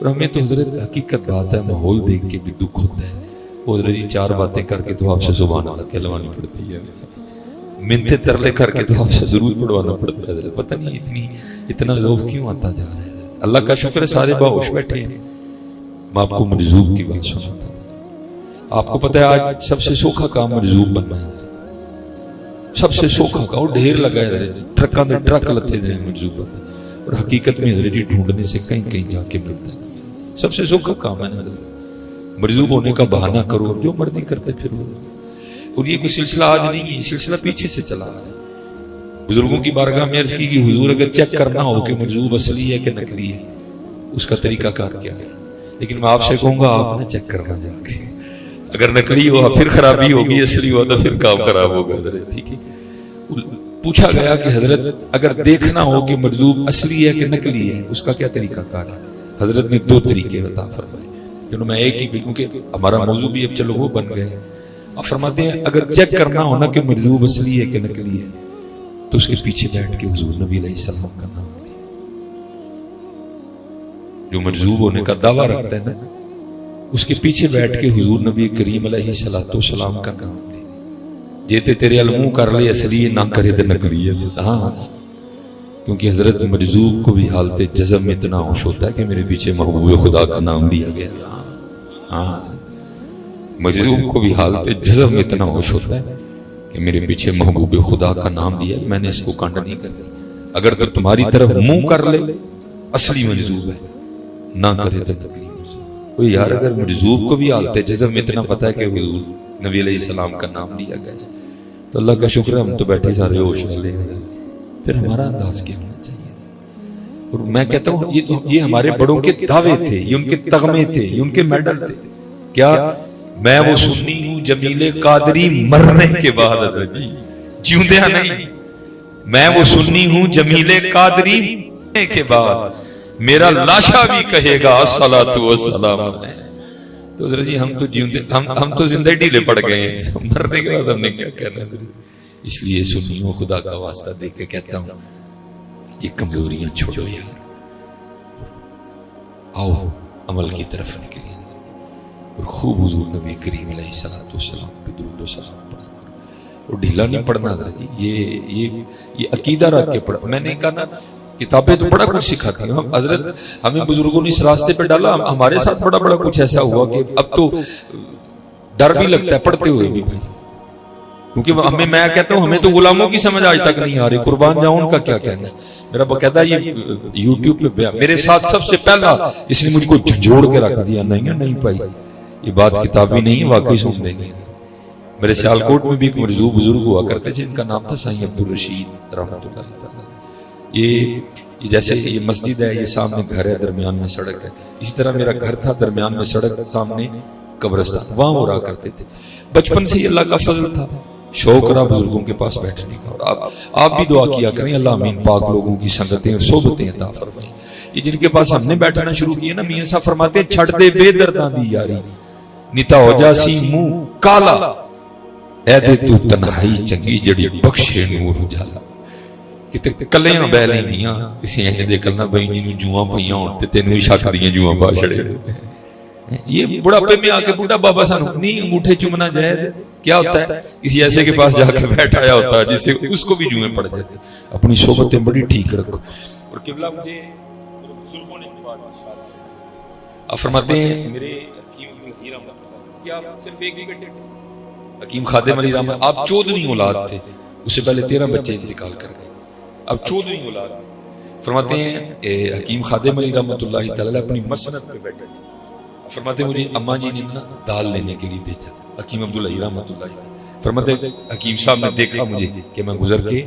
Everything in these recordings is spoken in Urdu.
اور ہمیں تو حضرت حقیقت بات ہے، ماحول دیکھ کے بھی دکھ ہوتا ہے. وہ حضرت جی 4 باتیں کر کے تو آپ سے سبحان اللہ کہلوانی پڑتی ہے، منتیں ترلے کر کے تو آپ سے درود پڑھوانا پڑتا ہے. حضرت پتہ نہیں اتنا ذوق کیوں آتا جا رہا ہے. اللہ کا شکر ہے سارے باہوش بیٹھے ہیں. میں آپ کو مجذوب کی بات سناتا ہوں. آپ کو پتہ ہے آج سب سے سوکھا کام مجذوب بننا ہے. سب سے سوکھا کام، اور ڈھیر لگا ہے ٹرکاں دے ٹرک لتے دے مجذوب بننا. اور حقیقت میں حضرت جی ڈھونڈنے سے کہیں جا کے ملتا ہے. سب سے سوکھا کام ہے نا مجذوب ہونے کا بہانہ کرو، جو مرضی کرتے پھرو. اور یہ کوئی سلسلہ آج نہیں ہے، سلسلہ پیچھے سے چلا آ رہا ہے. بزرگوں کی بارگاہ میں عرض کی کہ حضور اگر چیک کرنا ہو کہ مجذوب اصلی ہے کہ نقلی ہے، اس کا طریقہ کار کیا ہے. لیکن میں آپ سے کہوں گا آپ نے چیک کرنا جا کے. اگر نقلی ہوا پھر خرابی ہوگی، اصلی ہوا تو پھر کام خراب ہوگا. حضرت ٹھیک ہے. پوچھا گیا کہ حضرت اگر دیکھنا ہو کہ مجذوب اصلی ہے کہ نقلی ہے، اس کا کیا طریقہ کار ہے. حضرت نے 2 طریقے عطا فرمائے. جنہوں میں ایک ہی، کیونکہ ہمارا موضوع بھی اب چلو وہ بن گئے. اب فرماتے ہیں اگر چیک کرنا ہونا کہ مجذوب اصلی ہے کہ نقلی ہے، تو اس کے پیچھے بیٹھ کے حضور نبی علیہ السلام کا نام لے. جو مجذوب ہونے کا دعویٰ رکھتا ہے نا، اس کے پیچھے بیٹھ کے حضور نبی کریم علیہ السلام کا نام لے. جیتے تیرے علموں کر لے اصلی نہ کرے تو نقلی ہے. ہاں، کیونکہ حضرت مجذوب کو بھی حالت جزم میں اتنا ہوش ہوتا ہے کہ میرے پیچھے محبوب خدا کا نام لیا گیا. ہاں، مجذوب کو بھی حالت جزم میں اتنا ہوش ہوتا ہے کہ میرے پیچھے محبوب خدا کا نام لیا، میں نے اس کو کانڈ نہیں کر دی. اگر تو تمہاری طرف منہ کر لے اصلی مجذوب ہے، نہ کرے تو نقلی مجذوب. تو یار اگر مجذوب کو بھی حالت جزم میں اتنا پتا ہے کہ حضور نبی علیہ السلام کا نام لیا گیا، تو اللہ کا شکر ہے ہم تو بیٹھے سارے ہوش والے ہیں. پھر ہمارا انداز کیا ہونا چاہیے. اور میں کہتا ہوں یہ ہمارے بڑوں کے دعوے تھے، یہ ان کے تغمے تھے، یہ ان کے میڈل تھے. کیا میں وہ سنی ہوں جمیل قادری مرنے کے بعد، جیوندیا نہیں. میں وہ سنی ہوں جمیل قادری مرنے کے بعد، میرا لاشا بھی کہے گا الصلاۃ والسلام علیہ. تو حضرت جی ہم تو جیوندے، ہم تو زندہ ڈھیلے پڑ گئے ہیں، مرنے کے بعد ہم نے کیا کہنا. اس لیے سنیوں خدا کا واسطہ دے کے کہتا ہوں یہ کمزوریاں چھوڑو یار، آؤ عمل کی طرف نکلیں اور خوب حضور نبی کریم علیہ السلام پہ درود و سلام پڑھا کرو. اور ڈھیلا نہیں پڑھنا حضرت جی، یہ عقیدہ رکھ کے پڑھا. میں نے کہا نا کتابیں تو بڑا کچھ سکھاتی ہیں. حضرت ہمیں بزرگوں نے اس راستے پہ ڈالا، ہمارے ساتھ بڑا کچھ ایسا ہوا کہ اب تو ڈر بھی لگتا ہے پڑھتے ہوئے بھی بھائی. کیونکہ ہمیں، میں کہتا ہوں ہمیں تو غلاموں کی سمجھ آج تک نہیں آ رہی. قربان جاؤں ان کا کیا کہنا ہے. میرا باقاعدہ یہ یوٹیوب پہ بیان میرے ساتھ سب سے پہلا اس نے مجھ کو جھنجھوڑ کے رکھ دیا. نہیں بھائی یہ بات کتابی نہیں ہے، واقعی سن دیں گے. میرے سیالکوٹ میں بھی ایک مجذوب بزرگ ہوا کرتے تھے، ان کا نام تھا سائیں عبدالرشید رحمۃ اللہ تعالی. یہ جیسے یہ مسجد ہے، یہ سامنے گھر ہے، درمیان میں سڑک ہے. اسی طرح میرا گھر تھا، درمیان میں سڑک، سامنے قبرستان. وہاں وہ رہا کرتے تھے. بچپن سے ہی اللہ کا فضل تھا، شوق رہا بزرگوں کے پاس بیٹھنے کا. اور آپ بھی دعا کیا کریں اللہ امین پاک لوگوں کی سنگتیں اور صحبتیں عطا فرمائیں. یہ جن کے پاس ہم نے بیٹھنا شروع کیا نا، میاں صاحب فرماتے ہیں چھڑ دے بے درداں دی یاری، نیتا ہو جاسی منہ کالا، اے دے تو تنہائی چنگی جڑی بخشے نور اجالا. کتے کلیاں بیلیں میاں کسی ہیں دے کلنا بھائی جنوں جواں پئیاں ہون تے تینوں ہی شک دیاں جواں پا چھڑے. یہ بڑھاپے میں آ کے بوڑھا بابا سانو نہیں انگوٹھے چومنا جائز کیا ہوتا ہے؟ کسی ایسے کے پاس جا کے بیٹھایا ہوتا ہے جس سے اس کو بھی جوئیں پڑ جاتے. اپنی صحبتیں بڑی ٹھیک رکھو. اور قبلہ مجھے بزرگوں نے آپ فرماتے ہیں میرے صرف ایک ہی بیٹے حکیم خادم علی رحمت، آپ 14ویں اولاد تھے، اس سے پہلے 13 بچے انتقال کر گئے، اب 14ویں اولاد. فرماتے ہیں حکیم خادم علی رحمت اللہ تعالی اپنی مسند پہ بیٹھے تھے. فرماتے ہیں مجھے اماں جی نے نا دال لینے کے لیے بھیجا، حکیم عبداللہ رحمت اللہ. فرماتے ہیں حکیم صاحب نے دیکھا مجھے کہ میں گزر کے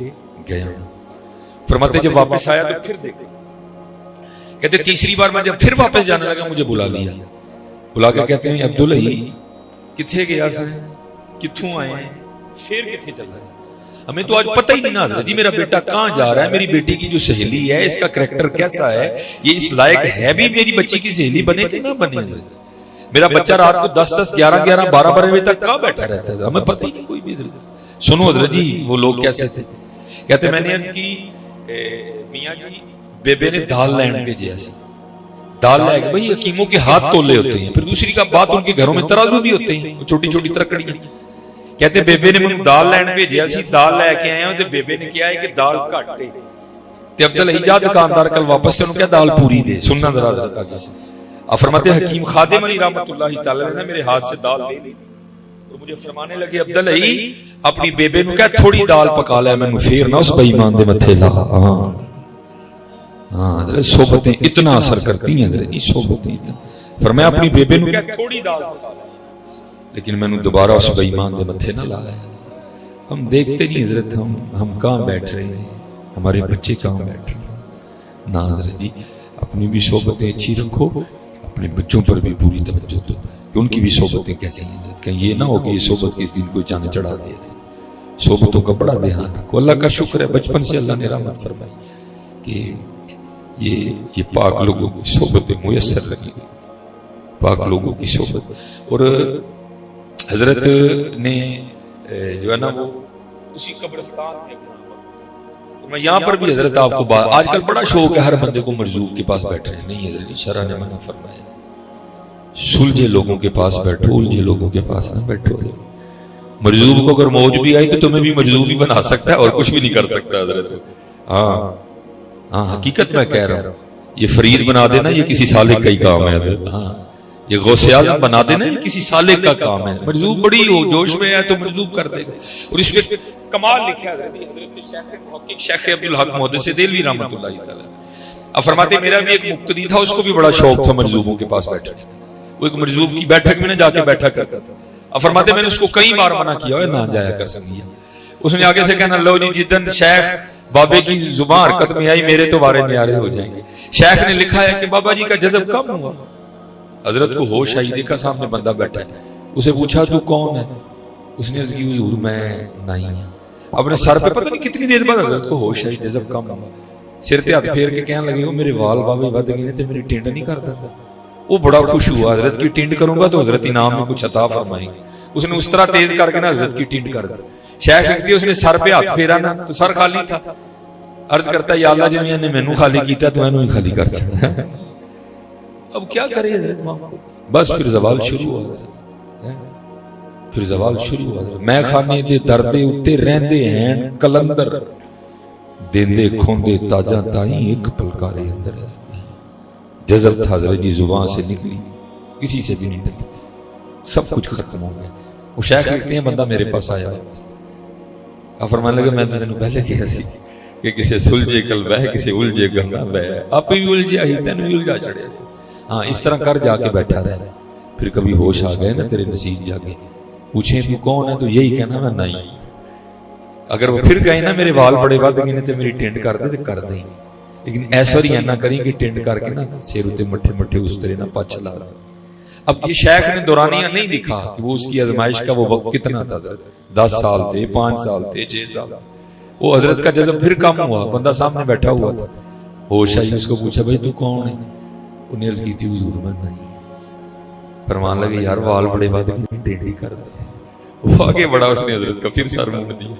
گیا ہوں. فرماتے جب واپس آیا تو پھر دیکھا. کہتے تیسری بار میں جب پھر واپس جانے لگا مجھے بلا لیا، بلا کے کہتے ہیں عبداللہ کتھے گیا سر، کتھوں آئے ہیں، پھر کتھے چل رہا ہے. ہمیں تو آج پتہ ہی نہیں نا جی میرا بیٹا کہاں جا رہا ہے، میری بیٹی کی جو سہیلی ہے اس کا کریکٹر کیسا ہے، یہ اس لائق ہے بھی میری بچی کی سہیلی بنے کہ نہ بنے. میرا بچہ رات کو 10 11 12 بجے تک کہاں بیٹھا رہتا ہے، ہمیں پتہ ہی نہیں کوئی بھی. سنو حضرت جی وہ لوگ کیسے تھے. کہتے میں نے عرض کی میاں جی بیبے نے دال لین بھیجیا سی، دال لے کے، بھائی حکیموں کے ہاتھ تولے ہوتے ہیں، پھر دوسری کا بات ان کے گھروں میں ترازو بھی ہوتے ہیں، چھوٹی چھوٹی ترکڑیاں. کہتے بیبے نے مجھے دال لین بھیجیا سی، دال لے کے آئے ہوں تے بیبے نے کیا ہے کہ دال گھٹ ہے تے عبداللہ جا دکاندار کل واپس تے انہوں کیا دال پوری دے. سننا ذرا حضرت آگے سے. اب فرماتے حکیم خادم علی رحمۃ اللہ تعالی نے میرے ہاتھ سے دال لے لی اور مجھے فرمانے لگے عبداللہ اپنی بیبے نو کہا تھوڑی دال پکا لے، مینوں پھر نہ اس بے ایمان دے متھے لا. ہاں حضرت صحبتیں اتنا اثر کرتی ہیں حضرت جی، صحبتیں اتنا. فرمایا اپنی بیبے نو کہا تھوڑی دال پکا لے لیکن میں نے دوبارہ اس بے ایمان دے متھے نہ لایا. ہم دیکھتے نہیں حضرت ہم کہاں بیٹھ رہے ہیں، ہمارے بچے کہاں بیٹھ رہے ہیں. نہ حضرت جی اپنی بھی صحبتیں اچھی رکھو، اپنے بچوں پر بھی پوری توجہ دو کہ ان کی بھی صحبتیں کیسی ہیں حضرت. کہیں یہ نہ ہو کہ یہ صحبت کس دن کوئی چاند چڑھا دے. صحبتوں کا بڑا دھیان رکھو. اللہ کا شکر ہے بچپن سے اللہ نے رحمت فرمائی کہ یہ پاک لوگوں کی صحبتیں میسر رہی، پاک لوگوں کی صحبت. اور حضرت نے جو ہے نا وہ اسی قبرستان میں، میں یہاں پر بھی حضرت آپ کو بات، آج کل بڑا شوق ہے ہر بندے کو مرزوق کے پاس بیٹھے. نہیں حضرت شرع نے منع فرمایا سلجھے لوگوں کے پاس بیٹھو، الجھے لوگوں کے پاس نہ بیٹھو. مرزوق کو اگر موج بھی آئی تو تمہیں بھی مرزوق ہی بنا سکتا ہے اور کچھ بھی نہیں کر سکتا حضرت. ہاں حقیقت میں کہہ رہا ہوں. یہ فرید بنا دینا یہ کسی سالک کا ہی کام ہے حضرت. ہاں یہ غوث اعظم بنا دینا یہ کسی سالک کا کام ہے. مرزوق بڑی ہو جوش میں ہے تو مرزوق کر دے گا. اور اس پہ کمال لکھا ہے حضرت شیخ عبدالحق محدث دہلوی رحمۃ اللہ تعالی. اب فرماتے میرا بھی ایک مقتدی تھا، اس کو بھی بڑا شوق تھا مرزوقوں کے پاس بیٹھنے کا. وہ ایک مرزوق کی بیٹھک میں نہ جا کے بیٹھا کرتا تھا. اب فرماتے میں نے اس کو کئی بار منع کیا ہے نہ جایا کر سکیا. اس نے آگے سے کہنا لو جی جدن شیخ بابے کی زبان حرکت میں آئی میرے تو وارے نیارے ہو جائیں گے. شیخ نے لکھا ہے کہ بابا جی کا جذب کم ہوا. حضرت کو ہوش آئی، دیکھا سامنے بندہ بیٹھا ہے. اسے پوچھا تو کون ہے؟ اس نے عرض کی حضور میں نہیں ہوں. اپنے سر پہ پتہ نہیں کتنی دیر بعد حضرت کو ہوش آئی، جذب کم ہوا. سر تے ہاتھ پھیر کے کہنے لگے میرے وال بابے ود گئے تے میری ٹینڈ نہیں کرتا تھا. وہ بڑا خوش ہوا، حضرت کی ٹینڈ کروں گا تو حضرت انعام میں کچھ عطا فرمائیں گے. اس نے اس طرح تیز کر کے نا حضرت کی ٹینڈ کر دی. شیخ لکھتی ہے اس نے سر پہ ہاتھ پھیرا نا تو سر خالی تھا. عرض کرتا ہے یا اللہ جی نے مینوں خالی کیتا تو اینوں ہی خالی کر چھڑا. اب کیا کرے حضرت ماں کو. بس پھر زوال شروع ہوا حضرت. پھر زوال شروع ہوا حضرت. میں خانے دے دردے اتے رہندے ہیں کلندر دیندے کھوندے تاجاں تائیں ایک پلکارے اندر. جذب تھا حضرت جی زبان سے نکلی، کسی سے بھی نہیں ڈلی، سب کچھ ختم ہو گیا. وہ شیخ لکھتے ہیں بندہ میرے پاس آیا، اب فرمانے لگا میں تو تینوں پہلے کیا سی کہ کسی سلجھے کل بہ کسی الجھے گنگا بہ، آپ بھی الجھیا ہی تینوں بھی الجھا چڑھیا سی. ہاں اس طرح کر جا کے بیٹھا رہے. پھر کبھی ہوش آ گئے نا تیرے نصیب جاگے، پوچھیں تو کون ہے تو یہی کہنا میں نہیں. اگر وہ پھر کہیں نا میرے وال بڑے ود گئے تو میری ٹینڈ کر دے تو کر دیں. لیکن ایسا ہی نہ کریں کہ ٹینڈ کر کے نا سیر اتے مٹھے مٹھے اس طرح نہ پچ لا رہا. اب یہ شیخ نے دورانیہ نہیں لکھا کہ وہ اس کی آزمائش کا وہ وقت کتنا تھا. 10 سال تھے، 5 سال تھے، 6 سال. وہ حضرت کا جذب پھر کم ہوا، بندہ سامنے بیٹھا ہوا تھا. ہوش آئی، اس کو پوچھا بھائی تو کون ہے؟ انہیں عرض کی تھی حضور میں نہیں. فرمان لگے یار وال بڑے بات ٹینڈی کر دے. وہ آگے بڑھا، اس نے حضرت کا پھر سر موڑ دیا.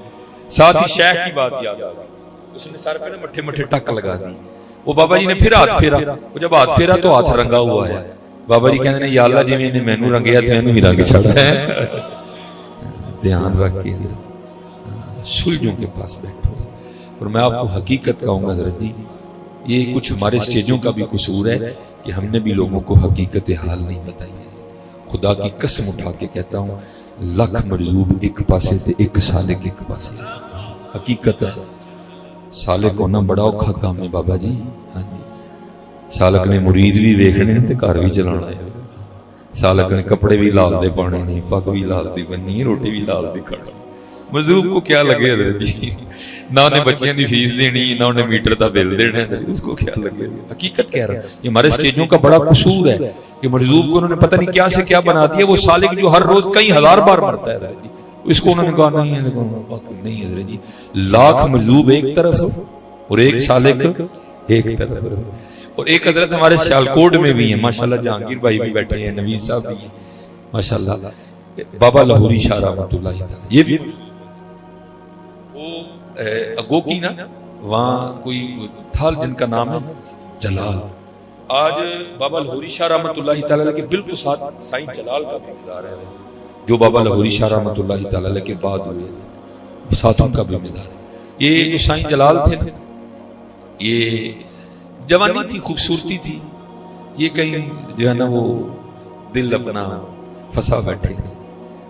ساتھ ہی شیخ کی بات یاد آ گئی. اس نے سر پہ مٹھے مٹھے ٹک لگا دی. وہ بابا جی نے پھر ہاتھ پھیرا. وہ جب ہاتھ پھیرا تو ہاتھ رنگا ہوا ہے. بابا جی کہنے یا اللہ جی میں مینوں رنگیا تو اینوں ہی رنگ چھڑا ہے. دھیان رکھ کے سلجھوں کے پاس بیٹھو. اور میں آپ کو حقیقت کہوں گا حضرت جی، یہ کچھ ہمارے سٹیجوں کا بھی قصور ہے کہ ہم نے بھی لوگوں کو حقیقت حال نہیں بتائی ہے. خدا کی قسم اٹھا کے کہتا ہوں لکھ مرزوب ایک پاسے تے ایک سالک ایک پاسے. حقیقت ہے سالک ہونا بڑا اوکھا کام ہے بابا جی. ہاں جی سالک نے مرید بھی ویکھنے تے گھر بھی چلانا ہے. سالک نے کپڑے بھی لال دے پانے نہیں، پگ بھی لال دی بننی، روٹی بھی لال دی کھانا. مرزوق کو کیا لگے حضرت جی، نہ انہیں بچیاں دی فیس دینی نہ انہیں میٹر دا بل دینا ہے، اس کو کیا لگے. حقیقت کہہ رہا ہے یہ ہمارے سٹیجوں کا بڑا قصور ہے کہ مرزوق کو انہوں نے پتہ نہیں کیا سے کیا بنا دیا. وہ سالک جو ہر روز کئی ہزار بار مرتا ہے حضرت جی، اس کو انہوں نے کہا نہیں ہے. نہیں حضرت جی، لاکھ مرزوق ایک طرف اور ایک سالک ایک طرف. اور ایک حضرت ہمارے سیالکوٹ میں بھی ہیں ماشاءاللہ، جہانگیر بھائی بھی بیٹھے ہیں، نوید صاحب بھی ہیں ماشاءاللہ، بابا لاہوری شاہ رحمۃ اللہ تعالی. یہ بھی اگو کی نا وہاں کوئی تھا جن کا نام ہے جلال. آج بابا لاہوری شاہ رحمۃ اللہ تعالی کے بالکل ساتھ سائیں جلال کا بھی مزار ہے، جو بابا لاہوری شاہ رحمۃ اللہ تعالی کے بعد ہوئے، ساتھ ان کا بھی مزار ہے۔ یہ جو سائیں جلال تھے نا، یہ جوانی تھی، خوبصورتی تھی، یہ کہیں جو ہے نا وہ دل اپنا پھنسا بیٹھے،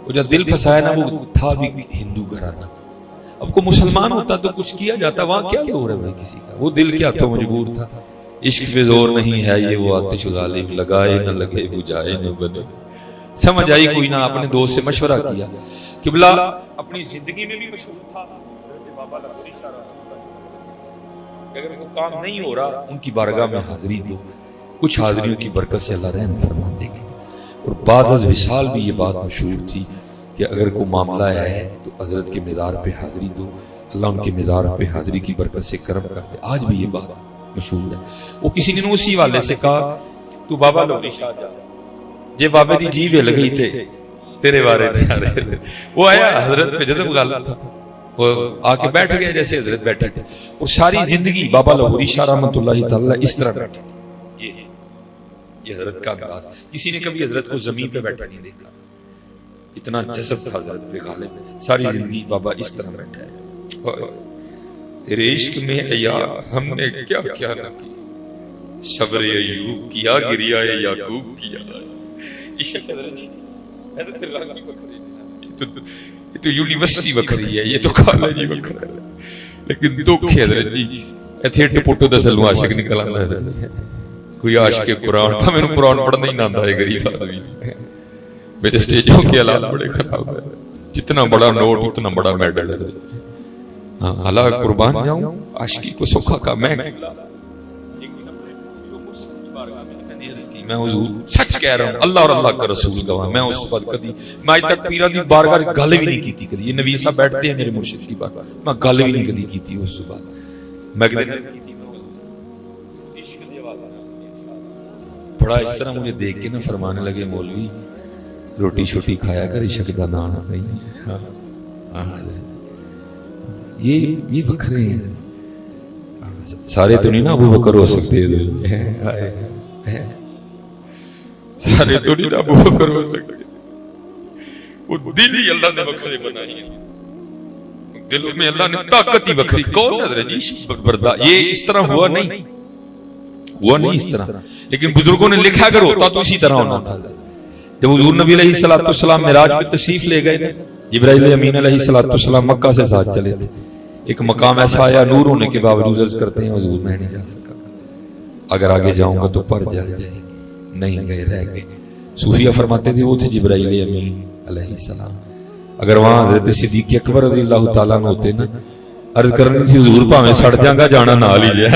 وہ جب دل پھنسایا نا، وہ تھا بھی ہندو گھرانہ۔ اب کو مسلمان ہوتا تو کچھ کیا جاتا، وہاں کیا زور ہے بھائی کسی کا، وہ دل کیا تو مجبور تھا۔ عشق پہ زور نہیں ہے یہ وہ آتش غالب، لگائے نہ لگے بجھائے نہ بنے، سمجھ آئی کوئی نہ۔ اپنے دوست سے مشورہ کیا، قبلہ اپنی زندگی میں بھی مشہور تھا بابا لاہوری شاہ کہ اگر وہ کام نہیں ہو رہا ان کی بارگاہ میں حاضری دو، کچھ حاضریوں کی برکت سے اللہ رحم فرما دے گا۔ اور بعد از وصال بھی یہ بات مشہور تھی کہ اگر کوئی معاملہ ہے تو حضرت کے مزار پہ حاضری دو، اللہ ان کے مزار پہ حاضری کی برکت سے کرم کر دے۔ آج بھی یہ بات مشہور ہے۔ وہ کسی نے اسی والے سے کہا تو بابا لاہوری شاہ جا، جے بابے دی جیب ہل گئی تھے تیرے بارے نہیں آ رہے تھے۔ وہ آیا حضرت پہ جذب غالب تھا، وہ آ کے بیٹھ گئے جیسے حضرت بیٹھے تھے، اور ساری زندگی بابا لاہوری شاہ رحمۃ اللہ تعالی اس طرح بیٹھے۔ یہ حضرت کا انداز، کسی نے کبھی حضرت کو زمین پہ بیٹھا نہیں دیکھا، اتنا جذب تھا حضرت پہ غالب۔ ساری زندگی بابا اس طرح بیٹھا ہے۔ تیرے عشق میں ایا ہم نے کیا کیا نہ کی، صبر ایوب کیا، گریا یعقوب کیا۔ عشق حضرت نہیں، حضرت اللہ کی بکری، یہ تو یونیورسٹی بکری ہے، یہ تو کالج ہی بکرا ہے، لیکن دکھ حضرت جی ایتھے ٹپوٹو دا سلو عاشق نکل آندا ہے۔ کوئی عاشق قرآن تھا، میں نے قرآن پڑھنا ہی نہ آتا ہے، غریب آدمی، میرے سٹیجوں کے حالات بڑے خراب ہے، جتنا بڑا نوٹ اتنا بڑا میڈل ہے۔ ہاں اللہ قربان جاؤں، عاشقی کو سکھا کا میں حضور سچ کہہ رہا ہوں، اللہ اور اللہ کا رسول گواہ، میں اس وقت کدی میں آج تک پیرا دی بارگاہ گل بھی نہیں کیتی کدی۔ یہ نبی صاحب بیٹھتے ہیں میرے مرشد کی بات، میں گل بھی نہیں کدی کیتی اس بعد۔ میں بڑا اس طرح مجھے دیکھ کے نہ فرمانے لگے، مولوی روٹی شوٹی کھایا کر، عشق دا نام نہیں۔ یہ بکھرے ہیں، سارے تو نہیں نا ابو بکر ہو سکتے، سارے تو نہیں نا ابو بکر ہو سکتے، وہ دل ہی اللہ نے بکھرے بنائی ہیں، دلوں میں اللہ نے طاقت ہی بکھری۔ کون حضرت جی برداشت، یہ اس طرح ہوا نہیں اس طرح، لیکن بزرگوں نے لکھا اگر ہوتا تو اسی طرح ہونا تھا۔ جب حضور نبی علیہ السلام معراج پہ تشریف لے گئے، جبرائیل امین علیہ السلام مکہ سے ساتھ چلے تھے، ایک مقام ایسا آیا نور ہونے کے باوجود عرض کرتے ہیں حضور میں نہیں جا سکا، اگر آگے جاؤں گا تو پر جائے گی، نہیں گئے رہ گئے۔ صوفیہ فرماتے تھے وہ تھے جبرائیل امین علیہ السلام، اگر وہاں حضرت صدیق اکبر رضی اللہ تعالیٰ عنہ ہوتے نا، عرض کرنی تھی حضور پاویں سڑ جاں گا جانا نہ لیجیے۔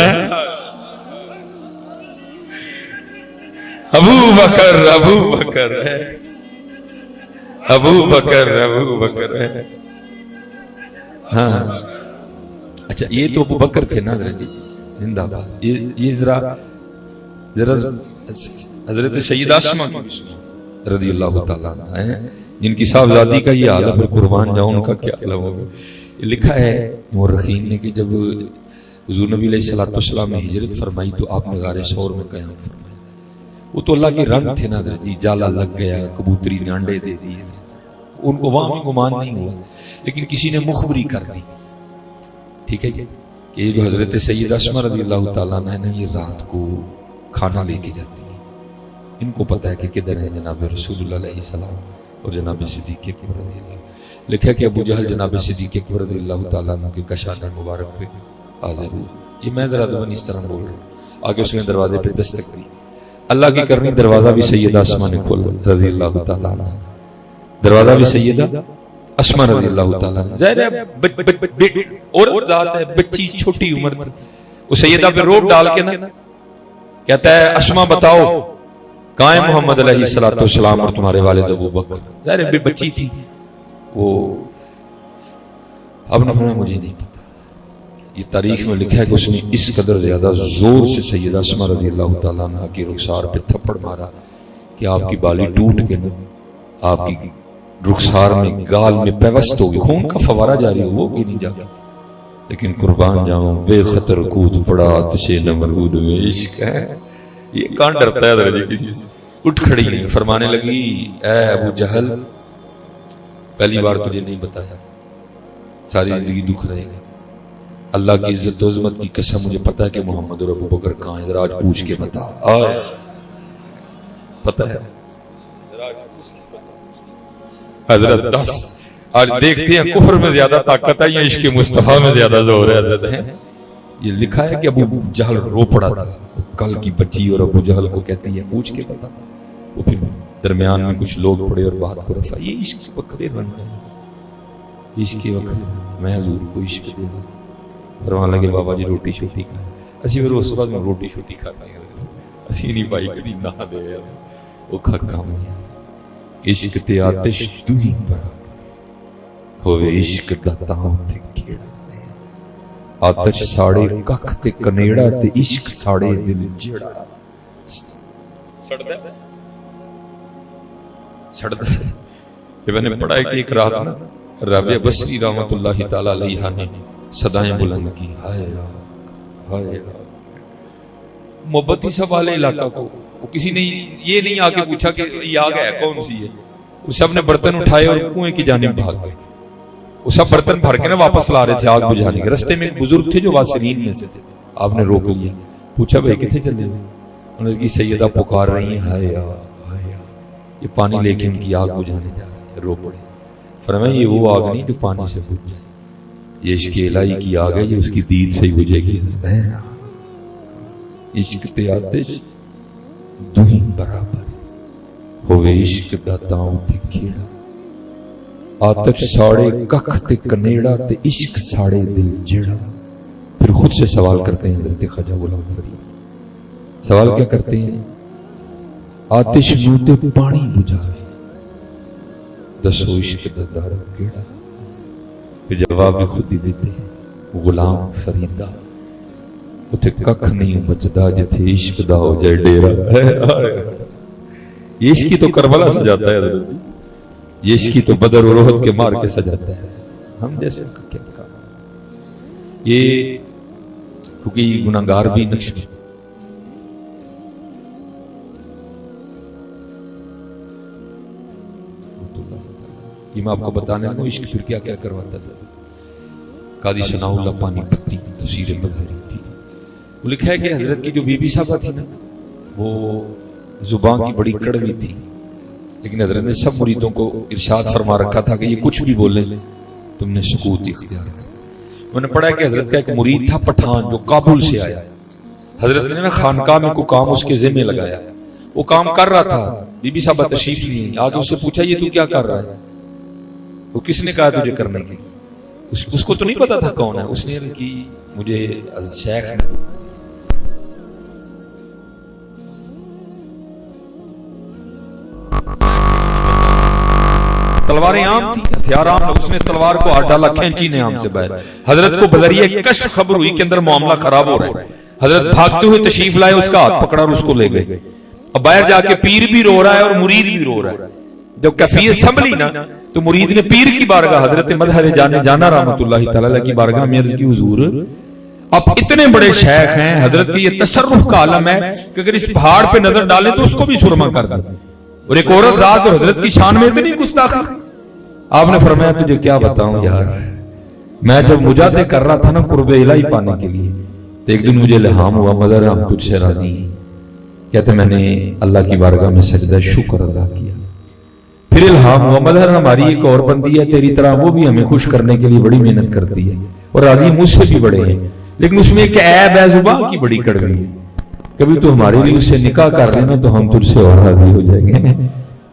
ابو بکر ہے، ابو بکر ہے۔ ہاں اچھا، یہ تو ابو بکر تھے نا زندہ باد۔ یہ ذرا حضرت سیدہ اسماء رضی اللہ تعالیٰ عنہ ہیں، جن کی صاحبزادی کا یہ حال ہے، پھر قربان جاؤں ان کا کیا عالم ہوگا۔ لکھا ہے مورخین نے کہ جب حضور نبی علیہ السلام نے ہجرت فرمائی تو آپ نے غار ثور میں قیام فرمایا۔ وہ تو اللہ کے رنگ تھے نا جی، جالا لگ گیا، کبوتری نے انڈے دے دیے، ان کو وہاں بھی گمان نہیں ہوا، لیکن کسی نے مخبری کر دی، ٹھیک ہے کہ یہ جو حضرت سیدہ اسماء رضی اللہ تعالیٰ عنہ نے یہ رات کو کھانا لے کے جاتی ہیں، ان کو پتہ ہے کہ کدھر ہے جناب رسول اللہ علیہ السلام اور جناب صدیق اکبر رضی اللہ۔ لکھا کہ ابو جہل جناب صدیق اکبر رضی اللہ تعالیٰ عنہ کے کشان مبارک پہ حاضر ہوا۔ یہ میں ذرا دبن اس طرح بول رہا ہوں، آگے اس نے دروازے پہ دستک دی، اللہ کی کرنی دروازہ بھی سیدہ اسماء نے کھولا رضی اللہ تعالیٰ عنہ، دروازہ بھی سیدہ اسماء رضی اللہ تعالیٰ عنہ۔ ظاہر ہے اور ذات ہے، بچی چھوٹی عمر تھی، وہ سیدہ پہ روب ڈال کے نا کہتا ہے اسماء بتاؤ کہاں ہے محمد علیہ السلام اور تمہارے والد ابو بکر؟ ظاہر ہے بچی تھی وہ، اب نہ مجھے نہیں پتا، یہ تاریخ میں لکھا ہے کہ اس نے اس قدر زیادہ زور سے سیدہ اسماء رضی اللہ تعالیٰ عنہ کی رخسار پہ تھپڑ مارا کہ آپ کی بالی ٹوٹ کے نا آپ کی رخسار میں گال میں پیوست ہو گئی، خون کا فوارہ جاری ہو گئی نہیں جا، لیکن قربان جاؤں بے خطر کود پڑا آتش نمرود میں عشق ہے، یہ کہاں ڈرتا ہے حضرت جی کسی سے. اٹھ کھڑی ہیں فرمانے لگی اے ابو جہل پہلی بار تجھے نہیں بتایا ساری زندگی دکھ رہے گا. اللہ کی عزت و عظمت کی قسم مجھے پتا ہے کہ محمد اور ابو بکر کہاں ہیں, ذرا آج پوچھ کے بتا. پتا ہے حضرت 10 آج دیکھتے ہیں کفر میں زیادہ طاقت ہے یا عشق مصطفیٰ میں زیادہ زور ہے حضرت ہیں. یہ لکھا ہے کہ ابو جہل رو پڑا تھا, کل کی بچی اور ابو جہل کو کہتی ہے پوچھ کے بتا. وہ پھر درمیان میں کچھ لوگ پڑے اور بات کو رفع, یہ عشق کے وقفے بن گئے, عشق کے وقفے. میں حضور کو عشق دے دوں فرمان لگے بابا جی روٹی شوٹی کھا اسی پھر اس وقت میں روٹی شوٹی کھا کے اسی نہیں پائی کدی نہ دے وہ کھا کام عشق تے آتش دوہی برابر ہوئے عشق دا تاں تے کیڑا آتش ساڑے ککھ تے کنیڑا تے عشق ساڑے دل جیڑا سڑدا ہے. یہ میں نے پڑھا ہے کہ ایک رات نا رابعہ بصری رحمۃ اللہ تعالی علیہ نے صدائیں بلند کی ہائے ہائے. محبتی سب والے علاقہ کو کسی نے یہ نہیں آ کے پوچھا کہ یہ آگ ہے کون سی ہے, وہ سب نے برتن اٹھائے اور کنویں کی جانب بھاگ گئے. وہ سب برتن بھر کے نا واپس لا رہے تھے آگ بجھانے کے. رستے میں ایک بزرگ تھے جو واسلین میں سے تھے, آپ نے روک لیا, پوچھا بھائی کتنے چلے ہوئے؟ انہوں نے کہا سیدہ پکار رہی ہیں ہائے ہائے, یہ پانی لے کے ان کی آگ بجھانے جا رہے ہیں. رو پڑے. فرمایا یہ وہ آگ نہیں جو پانی سے بجھ جائے, یہ عشق الہی کی آگ ہے, یہ اس کی دید سے ہی بجھے گی. عشق تے آتش دوہی برابر ہوئے عشق دا تاں تے کیڑا آتش ساڑے ککھ تے کنیڑا تے عشق ساڑے دل جیڑا. پھر خود سے سوال کرتے ہیں حضرت خواجہ غلام فرید. سوال کیا کرتے ہیں؟ آتش نو تے پانی بجھاوے دسو عشق دا دار کیڑا. پھر جواب بھی خود ہی دیتے ہیں غلام فریدہ اتھے ککھ نہیں بچدا جتھے عشق دا ہو جائے ڈیرا. یہ عشق کی تو کربلا سجاتا ہے حضرت, یہ عشق کی تو بدر و احد کے مار کے سجاتا ہے. ہم جیسے کا کیا کام, یہ کیونکہ یہ گناہگار بھی نقش میں یہ میں آپ کو بتانے لگوں عشق پھر کیا کیا کرواتا تھا. قاضی ثناء اللہ پانی پتی تفسیر مظہری تھی, وہ لکھا ہے کہ حضرت کی جو بی بی صاحبہ تھی نا وہ زبان کی بڑی کڑوی تھی, لیکن حضرت نے سب مریدوں کو ارشاد فرما رکھا تھا کہ یہ کچھ بھی بولیں تم نے سکوت اختیار کر. میں نے پڑھا ہے کہ حضرت کا ایک مرید تھا پٹھان جو کابل سے آیا, حضرت نے نا خانقاہ میں کوئی کام اس کے ذمہ لگایا, وہ کام کر رہا تھا, بی بی صاحبہ تشریف نہیں, آگے اس سے پوچھا یہ تو کیا کر رہا ہے؟ وہ کس نے کہا تجھے کرنے کی؟ اس کو تو نہیں پتا تھا کون ہے. اس نے عرض کی مجھے شیخ نے تلواریں عام تھی, ہتھیار عام, اس نے تلوار کو ہاتھ ڈالا, کھینچی نے عام سے باہر. حضرت کو بذریعہ کشف خبر ہوئی کہ اندر معاملہ خراب ہو رہا ہے. حضرت بھاگتے ہوئے تشریف لائے, اس کا ہاتھ پکڑا اور اس کو لے گئے. اب باہر جا کے پیر بھی رو رہا ہے اور مرید بھی رو رہا ہے. جب کیفیت سنبھلی نا تو مرید نے پیر کی بارگاہ حضرت مظہر جانا رحمۃ اللہ تعالی کی بارگاہ میں عرض کی حضور اب اتنے بڑے شیخ ہیں, حضرت کی یہ تصرف کا عالم ہے کہ اگر اس پہاڑ پہ نظر ڈالے تو اس کو بھی سرما کر دیں, اور ایک عورت ذات اور حضرت کی شان میں اتنی گستاخی. آپ نے فرمایا تجھے کیا بتاؤں یار, میں جب مجاہدے کر رہا تھا نا قرب الہی پانے کے لیے, تو ایک دن مجھے الہام ہوا مظہر ہم تجھ سے راضی ہیں. کہتے میں نے اللہ کی بارگاہ میں سجدہ شکر ادا کیا. پھر الہام ہوا مظہر ہماری ایک اور بندی ہے تیری طرح, وہ بھی ہمیں خوش کرنے کے لیے بڑی محنت کرتی ہے اور راضی مجھ سے بھی بڑے ہیں, لیکن اس میں ایک عیب ہے زبان کی بڑی کڑوی ہے. کبھی تو ہمارے لیے اس سے نکاح کر لینا تو ہم تجھ سے اور راضی ہو جائیں گے.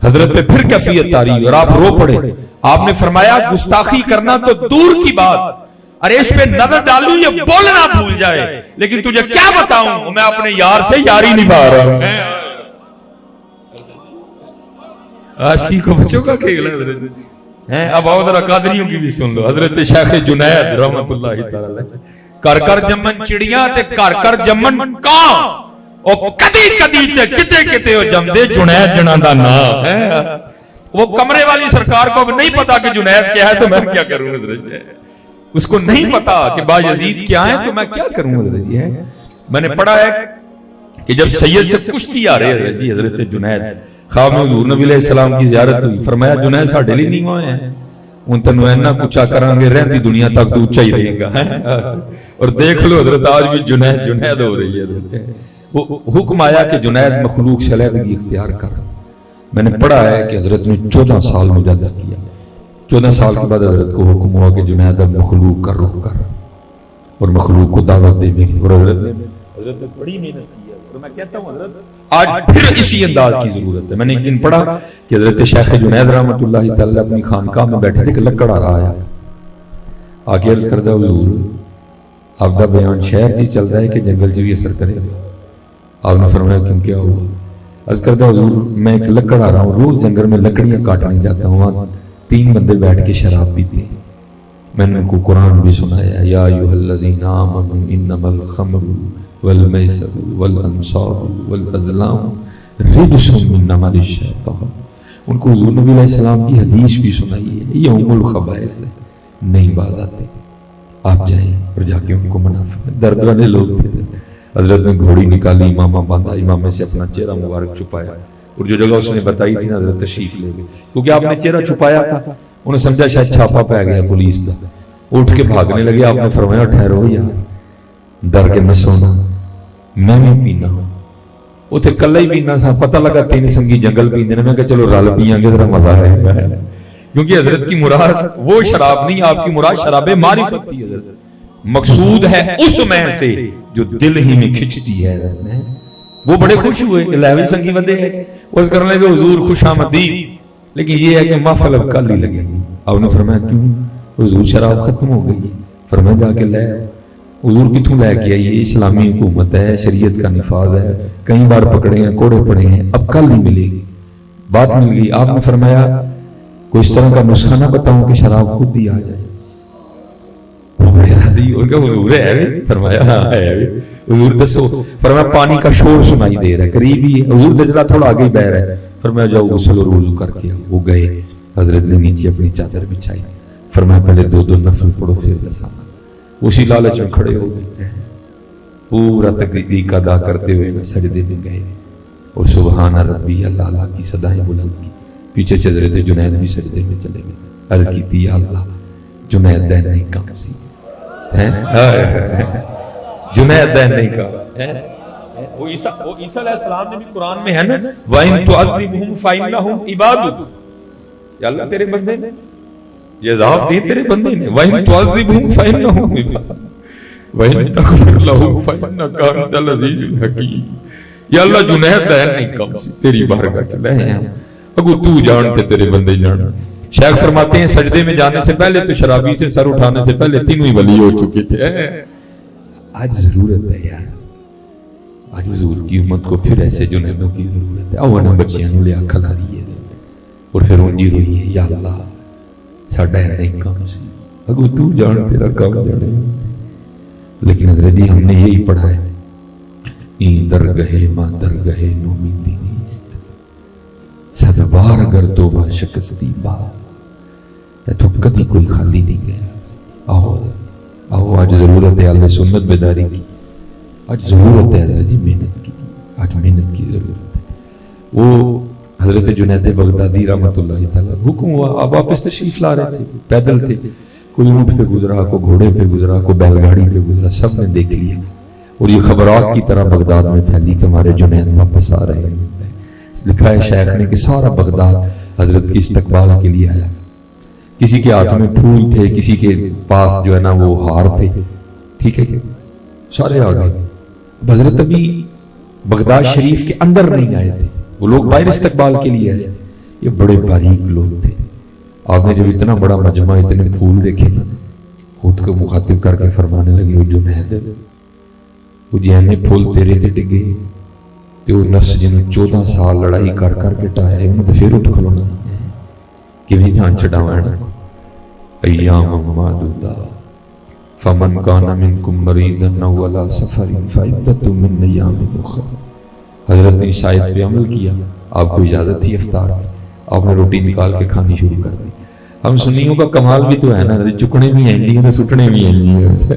حضرت پہ پھر کیفیت تاری اور آپ رو پڑے. آپ نے فرمایا گستاخی کرنا تو دور کی بات, ارے اس پہ نظر ڈالوں یہ بولنا بھول جائے, لیکن تجھے کیا بتاؤں میں اپنے یار سے یاری نبھا رہا ہوں. عاشقی کو بچوں کا کھیل ہے حضرت. اب آؤ ذرا قادریوں کی بھی سن لو. حضرت شیخ جنید رحمۃ اللہ تعالی کر کر جمن چڑیاں تے کر کر جمن کاں, او کدی کدی تے کتے کتے او جمدے جنید جنا دا نام ہے. وہ کمرے والی سرکار کو نہیں پتا کہ جنید کیا ہے تو میں کیا کروں حضرت, اس کو نہیں پتا کہ با یزید کیا ہے تو میں کیا کروں حضرت. میں نے پڑھا ہے کہ جب سید سے کشتی آ رہے ہیں جی حضرت جنید خواب میں حضور نبی علیہ السلام کی زیارت ہوئی، فرمایا جنید ساڈے لیے نہیں ہوئے ہیں، ان تینوں اینا کچا کران گے رہندی دنیا تک تو اونچا ہی رہے گا. اور دیکھ لو حضرت آج بھی جنید ہو رہی ہے. وہ حکم آیا کہ جنید مخلوق سے علیحدگی اختیار کر. میں نے پڑھا ہے کہ حضرت نے 14 سال مجاہدہ کیا. 14 سال کے بعد حضرت کو حکم ہوا کہ جنید اب مخلوق کا رخ کر اور مخلوق کو دعوت دے. اور حضرت نے بڑی محنت کی ہے. اور میں کہتا ہوں حضرت آج پھر اسی انداز کی ضرورت ہے. میں نے ایک دن پڑھا کہ حضرت شیخ جنید رحمۃ اللہ تعالی اپنی خانقاہ میں بیٹھے تھے کہ لکڑ آ رہا ہے. آگے عرض کردہ حضور آپ کا بیان شہر جی چل رہا ہے کہ جنگل جی بھی اثر کرے گا. آپ نے فرمایا کیوں کیا ہوا؟ عرض کردہ حضور میں ایک لکڑ آ رہا ہوں، روز جنگل میں لکڑیاں کاٹنے جاتا ہوں، وہاں 3 بندے بیٹھ کے شراب پیتے ہیں. میں نے ان کو قرآن بھی سنایا یا ایھا الذین آمنوا انما الخمر والمیسر والانصاب والازلام رجس من عمل الشیطان. ان کو حضور نبی علیہ السلام کی حدیث بھی سنائی ہے، یہ ام الخبائث ہے، نہیں باز آتے. آپ جائیں اور جا کے ان کو منافع. درگانے لوگ تھے. حضرت نے گھوڑی نکالی، امامہ باندھا، امامے سے اپنا چہرہ مبارک چھپایا اور جو جگہ اس نے بتائی تھی نا حضرت تشریف لے گئے. کیونکہ آپ نے چہرہ چھپایا تھا، انہیں سمجھا شاید چھاپا پہ گیا پولیس کا. اٹھ کے بھاگنے لگے. آپ نے فرمایا ٹھہرو یار، ڈر کے نہ سونا، میں بھی پینا ہوں. وہ تھے کلا ہی پینا سا. پتہ لگا 3 سنگی جنگل پیندے نے. میں کہا چلو رل پیاں گے ذرا مزہ آئے گا. کیونکہ حضرت کی مراد وہ شراب نہیں، آپ کی مراد شراب معرفت تھی. حضرت مقصود ہے اس میں سے جو دل ہی میں کھچتی ہے. وہ بڑے خوش ہوئے کہ لیوی سنگی بندے ہیں. اس کرنے لگے حضور خوش آمدید، لیکن یہ ہے کہ محفل اب کل ہی لگے گی. آپ نے فرمایا کیوں؟ حضور شراب ختم ہو گئی. فرمایا جا کے لے. حضور کتوں لے کے آئی؟ اسلامی حکومت ہے، شریعت کا نفاذ ہے، کئی بار پکڑے ہیں، کوڑے پڑے ہیں، اب کل ہی ملے گی. بات مل گئی. آپ نے فرمایا کوئی اس طرح کا نسخہ نہ بتاؤں کہ شراب خود ہی آ جائے. ان کا حضور ہے. فرمایا ہاں ہے. حضور دسو. فرمایا پانی کا شور سنائی دے رہا ہے، قریب ہی ہے. حضور دجلہ تھوڑا آگے بہ رہا ہے. فرمایا جاؤ غسل اور وضو کر کے. وہ گئے. حضرت نے نیچے اپنی چادر بچھائی. فرمایا پہلے 2 نفل پڑھو پھر دسانا. اسی لالچ میں کھڑے ہو گئے. پورا تقریب ادا کرتے ہوئے سجدے میں گئے اور سبحان ربی اللہ کی صدائیں بلند کی. پیچھے سے حضرت جنید بھی سجدے میں چلے گئے. عرض کی تھی یا اللہ جنید دین نہیں کام سی. جنید دین نہیں کام. وہ عیسیٰ علیہ السلام نے بھی قرآن میں ہے نا وَإِن تُعَذِّبْهُمْ فَإِنَّهُمْ عِبَادُكَ. یا اللہ تیرے بندے نے یہ عذاب دی تیرے بندے نے. وَإِن تُعَذِّبْهُمْ فَإِنَّهُمْ عِبَادُكَ وَإِن تَغْفِرْ لَهُمْ فَإِنَّكَ أَنْتَ الْعَزِيزُ الْحَكِيمُ. یا اللہ جنید دین نہیں کام سی تیری بارگاہ چلے ہیں. اگو تو جانتے تیرے بندے جان. شیخ فرماتے ہیں سجدے میں جانے سے پہلے تو شرابی سے سر اٹھانے سے پہلے 3 ہی ولی ہو چکے تھے. آج ضرورت ہے یار، آج حضور کی امت کو پھر ایسے جنیدوں کی ضرورت ہے. اوہ بچیاں نو لیا کھلا دیئے اور پھر انجی روئی ہے یا اللہ ساڑھا ہے نہیں کام سی. اگو تو جان تیرا کام جانے. لیکن حضرت ہم نے یہی پڑھا ہے این درگہے ماں درگہے نومیدی نیست صد بار اگر توبہ شکستی بات. تو کدی کوئی خالی نہیں گیا. آؤ آج ضرورت ہے اہل سنت بیداری کی. آج ضرورت ہے حضرت جی محنت کی. آج محنت کی ضرورت ہے. وہ حضرت جنید بغدادی رحمۃ اللہ تعالیٰ حکم ہوا. اب واپس تشریف لا رہے تھے، پیدل تھے. کوئی اونٹ پہ گزرا، کوئی گھوڑے پہ گزرا، کوئی بیل گاڑی پہ گزرا. سب نے دیکھ لیا اور یہ خبرات کی طرح بغداد میں پھیلی کہ ہمارے جنید واپس آ رہے ہیں. لکھا ہے شیخ نے کہ سارا بغداد حضرت کی استقبال کے لیے آیا. کسی کے ہاتھ میں پھول تھے، کسی کے پاس جو ہے نا وہ ہار تھے. ٹھیک ہے کہ سارے آ گئے. حضرت ابھی بغداد شریف کے اندر نہیں آئے تھے، وہ لوگ باہر استقبال کے لیے آئے. یہ بڑے باریک لوگ تھے. آپ نے جب اتنا بڑا مجمع اتنے پھول دیکھے نا خود کو مخاطب کر کے فرمانے لگے وہ جنید وہ جہنے پھول تیرے تے ڈگے تے وہ نفس جنہوں 14 سال لڑائی کر کر کے ٹایا ہے انہوں نے پھر اٹھ کھلونا کہ بھی جان چھڑاوائنا. ایام معدودہ فمن کان منکم مریضا او علی سفر فعدۃ من ایام اخر. حضرت نے شاید پہ عمل کیا. آپ کو اجازت تھی افطار کی، آپ نے روٹی نکال کے کھانی شروع کر دی. ہم سنیوں کا کمال بھی تو ہے نا، چکنے بھی ہیں جی سٹنے بھی ہیں جی.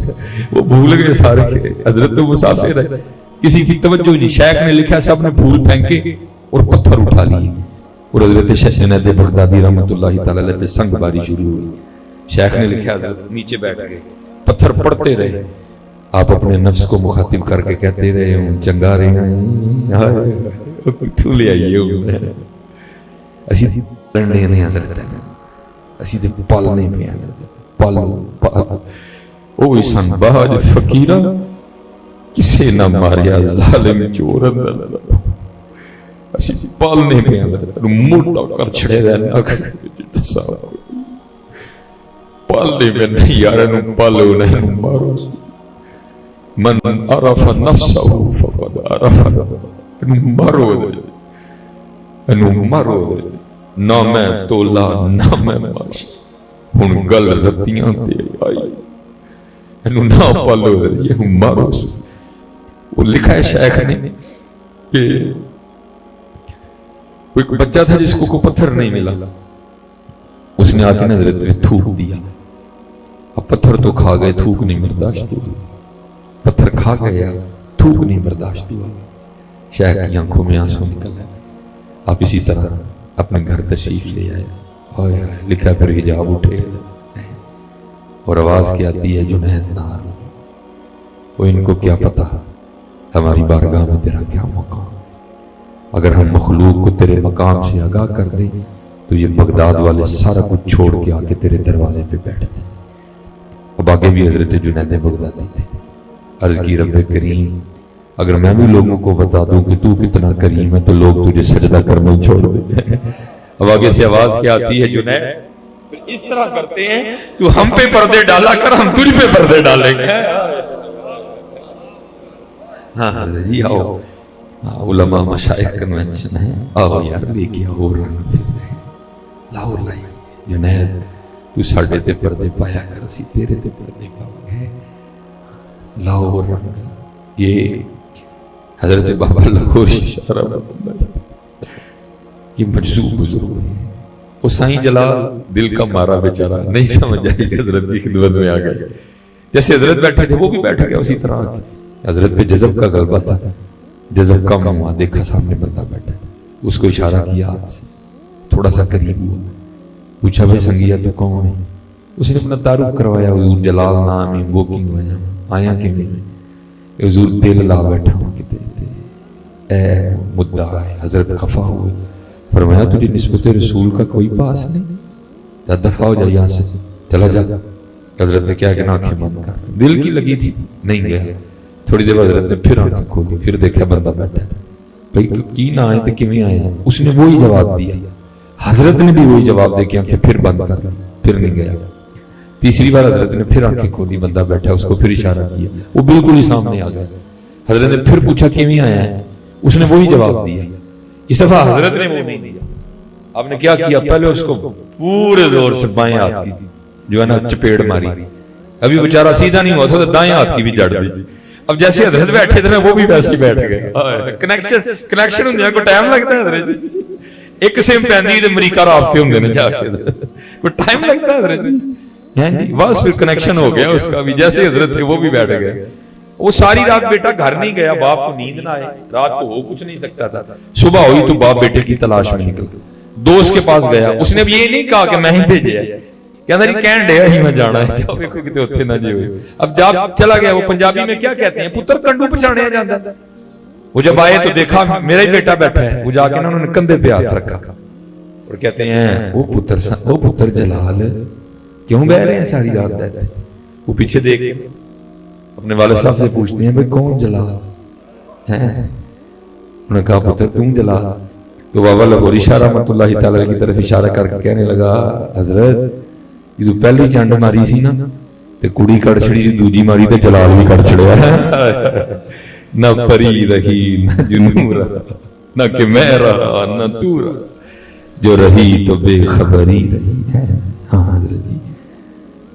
وہ بھول گئے سارے. حضرت تو مسافر ہے. کسی کی توجہ نہیں. شیخ نے لکھا سب نے پھول پھینکے اور پتھر اٹھا لیے اور حضرت شیخ جنید بغدادی رحمۃ اللہ تعالی علیہ پہ سنگ باری شروع ہوئی. شیخ نے لکھا حضرت نیچے بیٹھ گئے, پتھر پڑتے رہے. آپ اپنے نفس کو مخاطب کر کے کہتے رہے ہوں چنگا رہے ہیں لے آئیے اسی لڑنے نہیں حضرت اسی تے پالنے پہ پالو او سن باج فقیرہ کسے نہ ماریا ظالم چور اندر اسی پالنے پہ موٹا کر چھڑے رہنا پالنے پہ نہیں یار پالو نہیں مارو. من عرف نفسه فقد عرف مارو نہ میں تولا نہ میں ماش ہن گل رتیاں تے آئی اینو نہ پالو یہ مارو. وہ لکھا ہے شیخ نے کہ ایک بچہ تھا جس کو کوئی پتھر نہیں ملا, اس نے آ کے حضرت نے تھوک دیا. اب پتھر تو کھا گئے, تھوک نہیں برداشت ہوا. پتھر کھا گیا, تھوک نہیں برداشت ہوا. شیخ کی آنکھوں میں آنسو نکل آئے. آپ اسی طرح اپنے گھر تشریف لے آئے. لکھا پھر حجاب اٹھے اور آواز کی آتی ہے جنید نار. وہ ان کو کیا پتا ہماری بارگاہ میں تیرا کیا مقام. اگر ہم مخلوق کو تیرے مقام سے آگاہ کر دیں تو یہ بغداد والے سارا کچھ چھوڑ کے آ کے تیرے دروازے پہ بیٹھتے ہیں. اب آگے بھی حضرت جنید بغدادی تھے. عرض کی رب کریم اگر میں بھی لوگوں کو بتا دوں کہ تو کتنا کریم ہے تو لوگ تجھے سجدہ کرنا چھوڑ دیں. اب آگے سے آواز کیا آتی ہے جنید اس طرح کرتے ہیں تو ہم پہ پردے ڈالا کر ہم تجھ پہ پردے ڈالیں گے. ہاں جی آؤ علماء مشائخ کنونشن ہے, آؤ یار لے کے آؤ رنگ لاؤ لائی. جنید تو ساڑھے تے پردے پایا کر اسی تیرے تے پردے پاؤ گے. لاؤ رنگ. یہ حضرت بابا لاہور شارہ یہ مجذوب بزرگ ہے. وہ سائیں جلال دل کا مارا بیچارہ نہیں سمجھ آئی حضرت کی خدمت میں آ گئے. جیسے حضرت بیٹھے تھے وہ بھی بیٹھ گیا اسی طرح. حضرت پہ جذب کا غلبہ تھا, جذب کم ہوا, دیکھا سامنے بندہ بیٹھا, اس کو اشارہ کیا ہاتھ سے, تھوڑا سا قریب ہوا, پوچھا بھائی سنگیا تو کون ہے. اس نے اپنا تعارف کروایا, حضور جلال نام ہے, وہ کیوں آیا کہ نہیں. حضور دل لا بیٹھا ہوں کہ اے مدعا ہے. حضرت خفا ہوئے, فرمایا تجھے نسبت رسول کا کوئی پاس نہیں, دفع ہو جا یہاں سے, چلا جا. حضرت نے کیا کہ آنکھیں بند کر, دل کی لگی تھی نہیں گیا. تھوڑی دیر بعد حضرت نے پھر آنکھیں کھولی, پھر دیکھا بندہ بیٹھا ہے. بھائی کی نہ آئے تو کیویں آئے ہیں. اس نے وہی جواب دیا. حضرت نے بھی وہی جواب دے کے آنکھیں پھر بند کر, پھر نہیں گیا. تیسری بار حضرت نے پھر آنکھیں کھولی, بندہ بیٹھا, اس کو پھر اشارہ کیا, وہ بالکل ہی سامنے آ گیا. حضرت نے پھر پوچھا کیویں آیا ہے, اس نے وہی جواب دیا. اس دفعہ حضرت نے وہ نہیں دیا. آپ نے کیا کیا, پہلے اس کو پورے زور سے بائیں ہاتھ کی جو ہے نا چپیڑ ماری. ابھی بیچارہ سیدھا نہیں ہوا تھا تو دائیں ہاتھ کی بھی جڑ دی. اب جیسے حضرت بیٹھے تھے وہ بھی ویسے ہی بیٹھ گئے. کنیکشن ہوندے ہیں, کوئی ٹائم لگتا ہے حضرت ایک قسم پیندی تے امریکہ رابطے ہوندے نے جا کے, کوئی ٹائم لگتا ہے حضرت بس پھر کنیکشن ہو گیا اس کا بھی. جیسے حضرت تھے وہ بھی بیٹھ گئے. وہ ساری رات بیٹا گھر نہیں گیا, باپ کو نیند نہ آئے, رات کو ہو کچھ نہیں سکتا تھا. صبح ہوئی تو باپ بیٹے کی تلاش میں نکل گیا, دوست کے پاس گیا. اس نے اب یہ نہیں کہا کہ میں ہی بھیجیا, کہنا جی کہن ڈیا ہی میں جانا ہے, جاؤ دیکھو کتے اتھے نہ جی ہوئے. اب جب چلا گیا, وہ پنجابی میں کیا کہتے ہیں, پتر کنڈو پچھاڑیا جاتا ہے. وہ جب آئے تو دیکھا میرا ہی بیٹا بیٹھا ہے. وہ جا کے انہوں نے کندھے پہ ہاتھ رکھا اور کہتے ہیں وہ پتر جلال کیوں بہ رہے ہیں ساری رات بیٹھے. وہ پیچھے دیکھ کے اپنے والد صاحب سے پوچھتے ہیں بھئی کون جلال ہے. انہوں نے کہا پتر تم جلال. تو بابا لاہور شارہ رحمۃ اللہ تعالی کی طرف اشارہ کر کے کہنے لگا حضرت جو پہلی چنڈ ماری سی نا تے کڑی کڑ چھڑی, دوجی ماری تے جلال بھی کڑ چھڑیا. نہ پری رہی نہ جنوں رہا, نہ کہ میں رہا نہ تو رہا, جو رہی تو بے خبری رہی. ہاں حضرت جی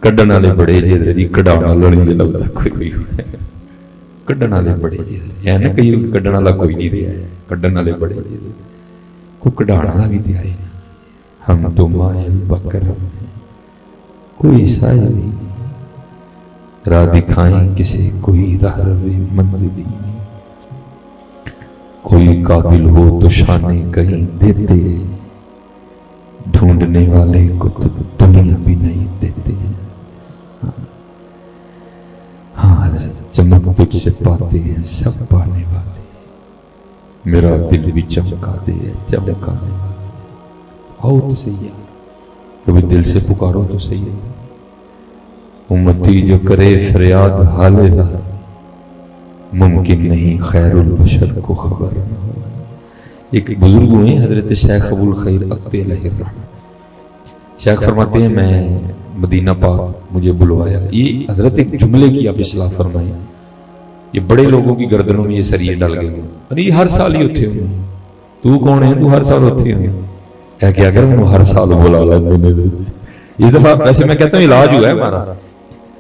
کڈن والے بڑے جی حضرت جی, کڈانا لڑی دے لگتا کوئی کڈن والے بڑے جی ہے نا, کئی کڈن والا کوئی نہیں رہا, کڈن والے بڑے جی کو کڈانا بھی تیاری. ہم تو مائل بکر کوئی سائل نہیں, راہ دکھائیں کسے کوئی راہ روے منزلی نہیں. کوئی قابل ہو تو شانے کہیں دیتے، ڈھونڈنے والے کو تو دنیا بھی نہیں دیتے۔ ہاں حضرت، چمک تجھ سے پاتے ہیں سب پانے والے، میرا دل بھی چمکا دے چمکانے والے۔ آؤ تو صحیح ہے، کبھی دل سے پکارو تو صحیح ہے۔ امتی جو کرے فریاد حال رہا، ممکن نہیں خیر البشر کو خبر نہ ہو۔ ایک بزرگ ہوئے حضرت شیخ ابو الخیر اقتے علیہ الرحمہ، شیخ فرماتے ہیں میں مدینہ پاک مجھے بلوایا۔ یہ حضرت ایک جملے کی آپ اصلاح فرمائیں، یہ بڑے لوگوں کی گردنوں میں یہ سریے ڈال گئے ہیں، یہ ہر سال ہی ہوتے ہوئے، تو کون ہے تو ہر سال ہوتے ہوئے ہے کہ اگر میں ہر سال بلا اس دفعہ ویسے میں کہتا ہوں علاج ہوا ہے ہمارا،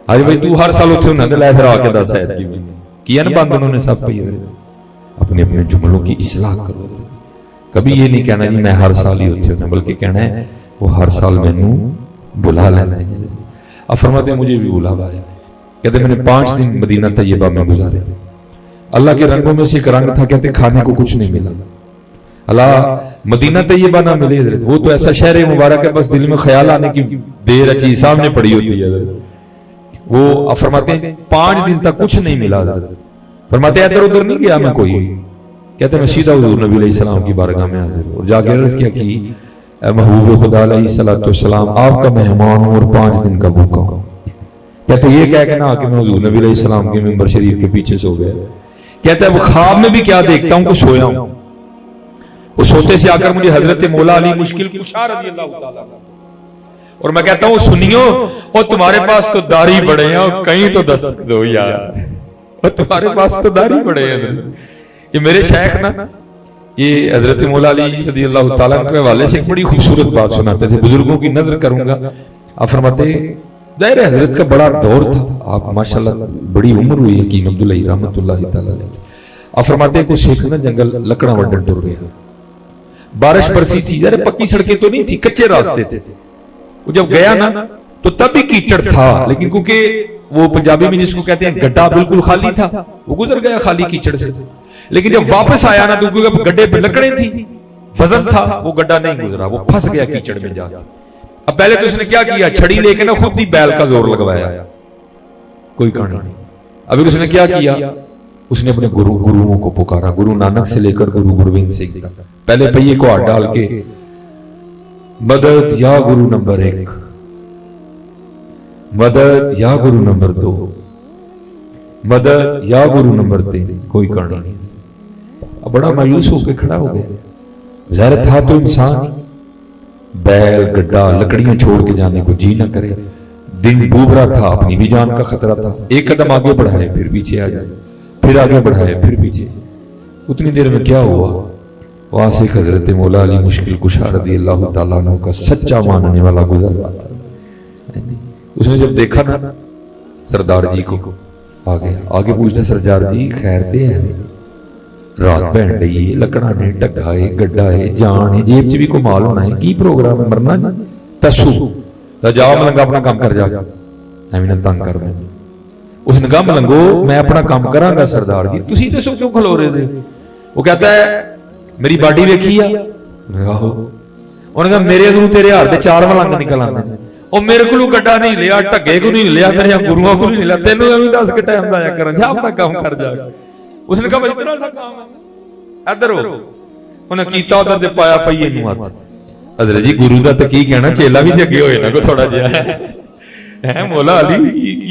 آج بھائی تو ہر سال ہوتے ہونا لائے پھر آ کے دس ہے کیا نا بند انہوں نے سب پہ اپنے اپنے جملوں کی اصلاح کرو۔ کبھی یہ نہیں کہنا جی میں ہر سال ہی ہوتے ہونا، بلکہ کہنا ہے وہ ہر سال میں نے بلا لینا ہے۔ اب فرماتے ہیں مجھے بھی بلاوا آیا، کہتے میں نے 5 دن مدینہ طیبہ میں گزارے، اللہ کے رنگوں میں سے ایک رنگ تھا، کہتے کھانے کو کچھ نہیں ملا۔ اللہ مدینہ طیبہ نہ ملے حضرت، وہ تو ایسا شہر مبارک ہے بس دل میں خیال آنے کی دیر اچھی سامنے پڑی ہوتی ہے حضرت۔ وہ فرماتے ہیں 5 دن تک کچھ نہیں ملا حضرت، فرماتے ہیں ادھر ادھر نہیں گیا میں کوئی، کہتے میں سیدھا حضور نبی علیہ السلام کی بارگاہ میں حاضر اور جا کے عرض کیا کہ اے محبوب خدا علیہ السلام آپ کا مہمان ہوں اور 5 دن کا بھوکا ہوں۔ کہتے یہ کہہ کے نہ کہ میں حضور نبی علیہ السلام کے ممبر شریف کے پیچھے سو گیا، کہتا ہے وہ خواب میں بھی کیا دیکھتا ہوں کہ سویا ہوں، وہ سوتے سے آ کر مجھے حضرت مولا علی مشکل کشا رضی اللہ تعالیٰ اور میں کہتا ہوں سنیو اور تمہارے پاس تو داڑھی بڑے ہیں اور کہیں تو دستک دو یار، اور تمہارے پاس تو داڑھی بڑے ہیں۔ یہ میرے شیخ نا یہ حضرت مولا علی رضی اللہ تعالیٰ کے حوالے سے ایک بڑی خوبصورت بات سناتے تھے، بزرگوں کی نظر کروں گا۔ آپ فرماتے ظاہر حضرت کا بڑا دور تھا، آپ ماشاءاللہ بڑی عمر ہوئی حکیم عبداللہ رحمۃ اللہ تعالیٰ۔ آپ فرماتے ہیں کچھ سیکھنا جنگل لکڑاں وڈن ٹر گیا، بارش برسی تھی، ذرا پکی سڑکیں تو نہیں تھی، کچے راستے تھے۔ وہ جب گیا نا تو تب بھی کیچڑ تھا، لیکن کیونکہ وہ پنجابی میں جس کو کہتے ہیں گڈھا بالکل خالی تھا، وہ گزر گیا خالی کیچڑ سے۔ لیکن جب واپس آیا نا تو کیونکہ گڈھے پہ لکڑیں تھی، وزن تھا، وہ گڈھا نہیں گزرا، وہ پھنس گیا کیچڑ میں جا۔ اب پہلے تو اس نے کیا کیا، چھڑی لے کے نا خود ہی بیل کا زور لگوایا، کوئی کہانی نہیں۔ ابھی اس نے کیا کیا، اس نے اپنے گروؤں کو پکارا، گرو نانک سے لے کر گرو گوبند سنگھ تک، پہلے پہیے کو ہاتھ ڈال کے مدد یا گرو نمبر 1، مدد یا گرو نمبر 2، مدد یا گرو نمبر 3، کوئی کہانی نہیں۔ اب بڑا مایوس ہو کے کھڑا ہو گیا، ظاہر تھا تو انسان ہی، بیل گڈھا لکڑیاں چھوڑ کے جانے کو جی نہ کرے، دن ڈوب رہا تھا، اپنی بھی جان کا خطرہ تھا، ایک قدم آگے بڑھائے پھر پیچھے آ جائے، پھر آگے بڑھائے پھر پیچھے۔ اتنی دیر میں کیا ہوا، وہاں سے حضرت مولا علی مشکل کشا رضی اللہ تعالیٰ عنہ کا سچا ماننے والا گزر رہا تھا۔ اس نے جب دیکھا نا سردار جی کو، آگے پوچھتا سردار جی خیر تے ہے، رات بہن رہی ہے، لکڑا نے ڈگا ہے، گڈھا ہے، جان ہے، جیب چ بھی کو مال ہونا ہے، کی پروگرام ہے، مرنا نہیں تسو جاؤ ملنگا اپنا کام کر جا، ایویں تنگ کر میں۔ اس نے کہا ملنگو میں اپنا کام کراں گا سردار جی، تسی دسو کیوں کھلو رہے تھے؟ وہ کہتا ہے میری باڈی ویکھی ہے، انہوں نے کہا میرے ادھروں تیرے ہاتھ دے 4 ملنگ نکل آندے نے، اور میرے کو گڈھا نہیں لیا، ٹگے کو نہیں لیا، میرے گروؤں کو نہیں لیا، تینوں ایویں دس کے ٹائم لایا کرن، جا اپنا کام کر جا۔ اس نے کہا بھائی اتنا سا کام ہے، ادھر ہو۔ انہیں کیتا ادھر دے پایا پئیے نوں ہاتھ۔ حضرت جی گرو دا تے کی کہنا، چیلا بھی جگے ہوئے نا کو تھوڑا جہا ہے، مولا علی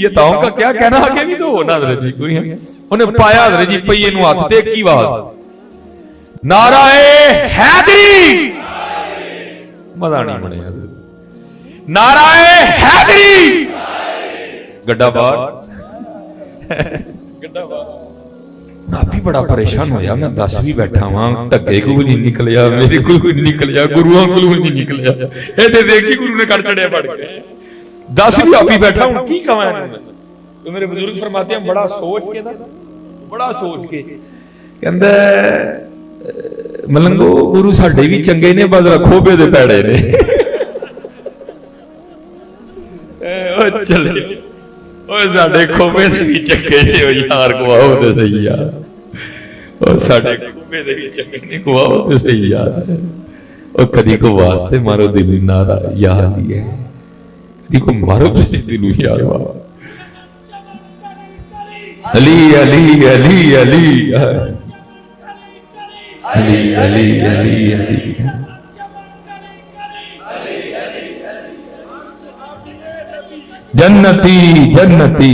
یہ تاؤں کا کیا کہنا، آگے بھی تو ہونا حضرت جی کوئی ہے۔ انہیں پایا حضرت جی پئیے نوں ہاتھ تے کی آواز، نعرہ حیدری، مزہ نہیں بنیا، نعرہ حیدری، گڈھا باہر، گڈھا باہر۔ آپ بھی بڑا پریشان ہویا، میں 10 بھی بیٹھا ہوں، ٹگے کو بھی نہیں نکلیا، میرے کو بھی نہیں نکلیا، گروہاں کو بھی نہیں نکلیا، ایڈے دیکھی گرو نے کر چڑھیا پڑھ کے 10 بھی آپ ہی بیٹھا ہوں، کی کہاں ہے؟ تو میرے بزرگ فرماتے ہیں بڑا سوچ کے نا، بڑا سوچ کے کہندا ملنگو گرو ساڈے بھی چنگے نے، بس رکھو بے دے پیڑے نے، او چلے اوے ساڈے کھوبے بھی چنگے سے یار کو آؤ تے صحیح یار، اور ساڈے کوے دے وچ چکنے کو آؤ تے صحیح یاد ہے اور کدی کو واسطے مارو دل نارا یاد ہی ہے کدی کو مارو دل یاد علی علی علی علی علی علی علی علی جنتی جنتی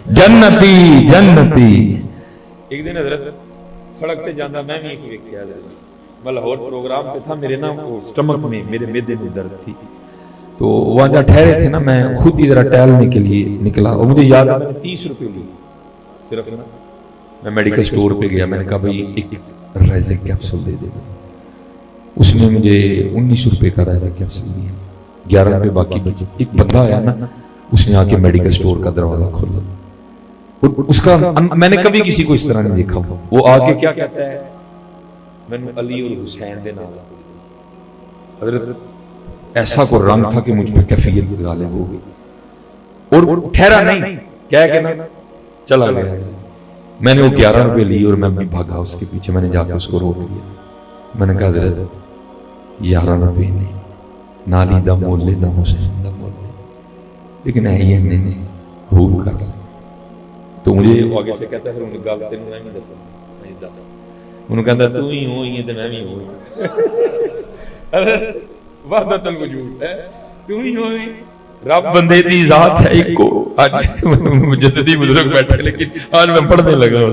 جنتی جنتی ایک دن حضرت سڑک پہ جانا میں بھی ایک ویکھیا میں لاہور پروگرام پہ تھا میرے نا سٹمک میں میرے معدے میں درد تھی تو وہاں جہاں ٹھہرے تھے نا میں خود ہی ذرا ٹہلنے کے لیے نکلا اور مجھے یاد ہے 30 روپے لی صرف نا میں میڈیکل سٹور پہ گیا میں نے کہا بھائی ایک رائزک کیپسول دے دے اس نے مجھے 19 روپے کا رائزک کیپسول دیا 11 روپے باقی بچے ایک بندہ آیا نا اس نے آ کے میڈیکل سٹور کا دروازہ کھولا اس کا میں نے کبھی کسی کو اس طرح نہیں دیکھا وہ آ کے کیا کہتا ہے میں نے علی اور حسین دے نام حضرت ایسا کو رنگ تھا کہ مجھ پہ کیفیت غالب ہو گئی اور ٹھہرا نہیں کہہ کے نا چلا گیا میں نے وہ 11 روپے لی اور میں بھی بھاگا اس کے پیچھے میں نے جا کے اس کو روک لیا میں نے کہا حضرت 11 روپے نے نالی دا مول لے نہ حسین دا مول لے لیکن ہے یہ نہیں بھول کر تو مجھے آگے سے کہتا ہے انہوں نے گل تینوں میں نہیں دسا انہوں کہتا تو ہی ہو ہی ہے تو میں بھی ہوں وحدت الوجود ہے تو ہی ہو ہی رب بندے دی ذات ہے ایک کو آج مجددی بزرگ بیٹھے لیکن آج میں پڑھنے لگا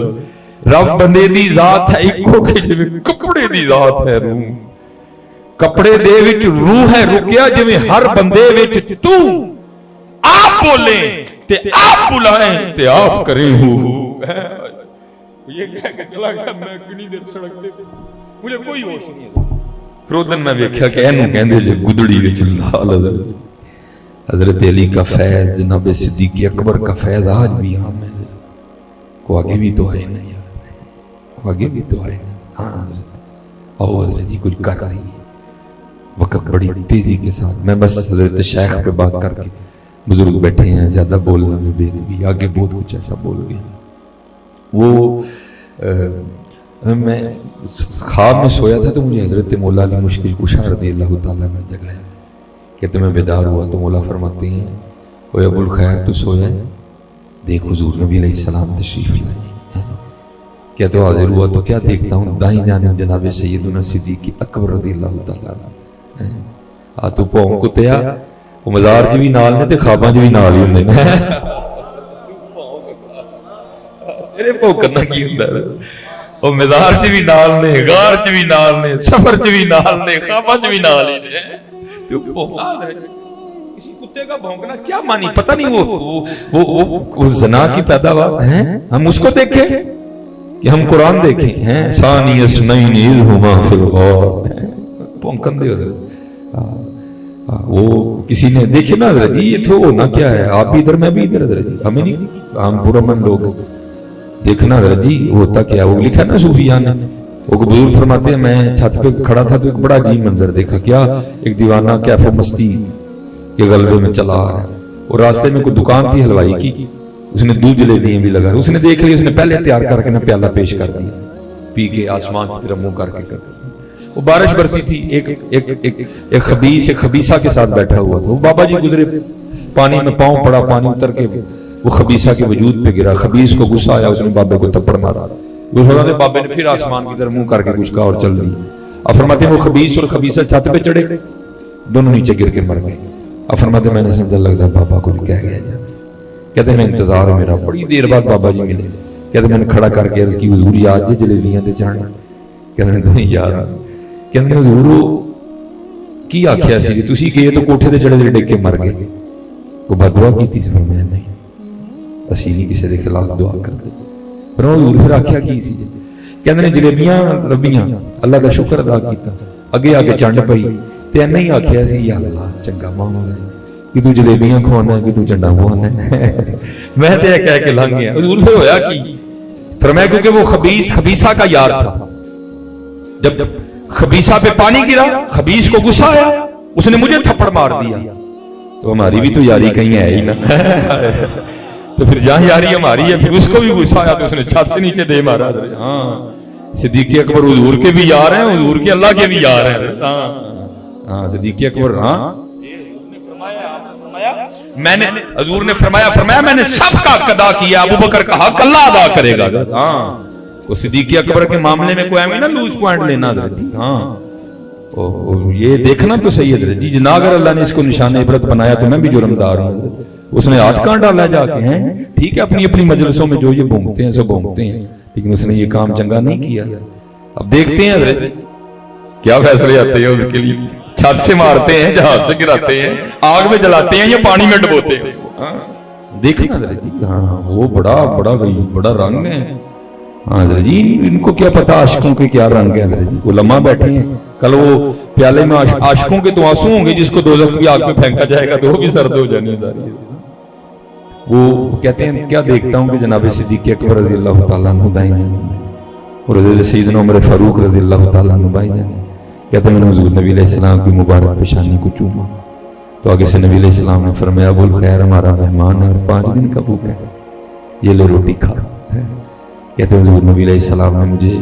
رب بندے دی ذات ہے ایک کو کہ جو کپڑے دی ذات ہے روح کپڑے دے وچ روح ہے رکیا جو ہر بندے وچ تو آپ بولیں تے آپ بلائیں تے آپ کریں یہ کہہ کے چلا گیا میں کنی دیر سڑک دے مجھے کوئی ہوش نہیں ہے پھر وہ دن میں ویکھیا کہ اینو کہندے جو گدڑی وچ لال حضرت علی کا فیض جناب صدیق اکبر کا فیض آج بھی عام ہے کو آگے بھی تو ہے نا یار آگے بھی تو ہے ہاں حضرت آؤ حضرت جی کچھ کر رہی ہے وقت بڑی تیزی کے ساتھ میں بس حضرت شیخ پہ بات کر کے بزرگ بیٹھے ہیں زیادہ بولنا میں بے ادبی آگے بہت کچھ ایسا بول گیا وہ میں خواب میں سویا تھا تو مجھے حضرت مولا علی مشکل کشا رضی اللہ تعالیٰ نے جگایا کہ تمہیں بیدار ہوا تو مولا فرماتے ہیں اوے ابو الخیر تو سویا ہے دیکھ حضور نبی علیہ السلام تشریف لائے کیا تو حاضر ہوا تو کیا دیکھتا ہوں دائیں جانب جناب سیدنا صدیق اکبر رضی اللہ تعالیٰ آ تو پاؤں کتیا وہ مزار چ بھی نال نے تے خواباں چ بھی نال ہی ہوندے نے تیرے بھوکنا کی ہوندا ہے وہ مزار چ بھی نال نے غار چ بھی نال نے سفر چ بھی نال نے خواباں چ بھی نال ہی نے تو بھونکا ہے کسی کتے کا بھونکنا کیا معنی پتہ نہیں وہ زنا کی پیداوار ہیں ہم اس کو دیکھیں کہ ہم قرآن دیکھیں ہیں ثانی اثنین اذ ہما فی الغار بھونکن دے وہ کسی نے دیکھے نا حضرت جی یہ تو ہونا کیا ہے آپ بھی ادھر میں بھی ادھر حضرت جی ہمیں نہیں ہم پورا من لوگ دیکھنا حضرت جی ہوتا کیا وہ لکھا نا صوفیاء نے وہ بزرگ فرماتے ہیں میں چھت پہ کھڑا تھا تو ایک بڑا عجیب منظر دیکھا کیا ایک دیوانہ کیف و مستی کے غلبے میں چلا آ رہا ہے اور راستے میں کوئی دکان تھی حلوائی کی اس نے دودھ جلیبیاں بھی لگا اس نے دیکھ لی اس نے پہلے تیار کر کے نا پیالہ پیش کر دیا پی کے آسمان کی طرف منہ کر کے وہ بارش برسی تھی ایک خبیث ایک خبیثہ کے ساتھ بیٹھا ہوا تھا وہ بابا جی گزرے پانی میں پاؤں پڑا پانی اتر کے وہ خبیثہ کے وجود پہ گرا خبیث کو غصہ آیا اس نے بابے کو تپڑ مارا بابے نے پھر آسمان کی طرف منہ کر کے کچھ کہا اور چل دی اب فرماتے ہیں وہ خبیث اور خبیثہ چھت پہ چڑھے دونوں نیچے گر کے مر گئے اب فرماتے ہیں میں نے سمجھا لگتا بابا کو کہہ گیا جا کہتے ہیں میں انتظار ہے میرا بڑی دیر بعد بابا جی ملے کہتے میں نے کھڑا کر کے عرض کی حضور یاد جی جلیبیاں تے چڑھنا کہتے ہیں نہیں یاد کہتے ہیں حضور کی آکھیا سی جی تسی گئے تو کوٹھے تے چڑھے ڈگ کے مر گئے وہ بدعا کیتی سی فرمایا نہیں اسی نہیں کسی دے خلاف دعا کرتے پر حضور پھر آکھیا کی سی جی کہتے ہیں جلیبیاں لبیاں اللہ کا شکر ادا کیتا اگے آگے چنڈ پئی تے نہیں آکھیا سی یا اللہ چنگا ماں کہ تو جلیبیاں کھوانا ہے کہ تو چنڈا کھوانا ہے میں تے کہہ کے لنگ گیا حضور پھر ہویا کی فرمایا کیونکہ وہ خبیثہ کا یار تھا جب خبیثہ پہ پانی گرا خبیث کو غصہ آیا اس نے مجھے تھپڑ مار دیا تو ہماری بھی تو یاری کہیں ہے ہی نا تو پھر جہاں یاری ہماری ہے پھر اس کو بھی غصہ آیا تو اس نے چھت سے نیچے دے مارا. ہاں صدیق اکبر حضور کے بھی یار ہیں, حضور کے اللہ کے بھی یار ہیں. ہاں صدیق اکبر, ہاں میں نے حضور نے فرمایا میں نے سب کا حق ادا کیا, ابو بکر کا حق اللہ ادا کرے گا. ہاں وہ صدیق اکبر کے معاملے میں کوئی نا لوز پوائنٹ لینا حضرت جی. ہاں یہ دیکھنا تو صحیح حضرت جی, جنا اگر اللہ نے اس کو نشان عبرت بنایا تو میں بھی جرمدار ہوں. اس نے ہاتھ کہاں ڈالا جا کے ہیں, ٹھیک ہے اپنی اپنی مجلسوں میں جو یہ بھونکتے ہیں سو بھونکتے ہیں, لیکن اس نے یہ کام چنگا نہیں کیا. اب دیکھتے ہیں حضرت کیا فیصلے آتے ہیں اس کے لیے. چھت سے مارتے ہیں, جہاز سے گراتے ہیں, آگ میں جلاتے ہیں یا پانی میں ڈبوتے ہیں. دیکھنا حضرت جی, ہاں وہ بڑا رنگ ہے. ہاں حضرت جی ان کو کیا پتا عاشقوں کے کیا رنگ ہے حضرت جی. علماء بیٹھے ہیں, کل وہ پیالے میں عاشقوں کے تو آنسو ہوں گے جس کو دوزخ کی آگ میں پھینکا جائے گا تو وہ بھی سرد ہو جانے والی ہے. وہ کہتے ہیں کیا دیکھتا ہوں کہ جناب صدیق اکبر رضی اللہ تعالیٰ عنہ دائیں اور حضرت سیدنا عمر فاروق رضی اللہ تعالیٰ عنہ بائیں جانے. کہتے ہیں میں نے حضور نبی علیہ السلام کی مبارک پیشانی کو چوما تو آگے سے نبی علیہ السلام نے فرمایا ابو الخیر ہمارا مہمان ہے اور 5 دن کا بھوکا ہے, یہ لو روٹی کھا. کہتے ہیں حضور نبی علیہ السلام نے مجھے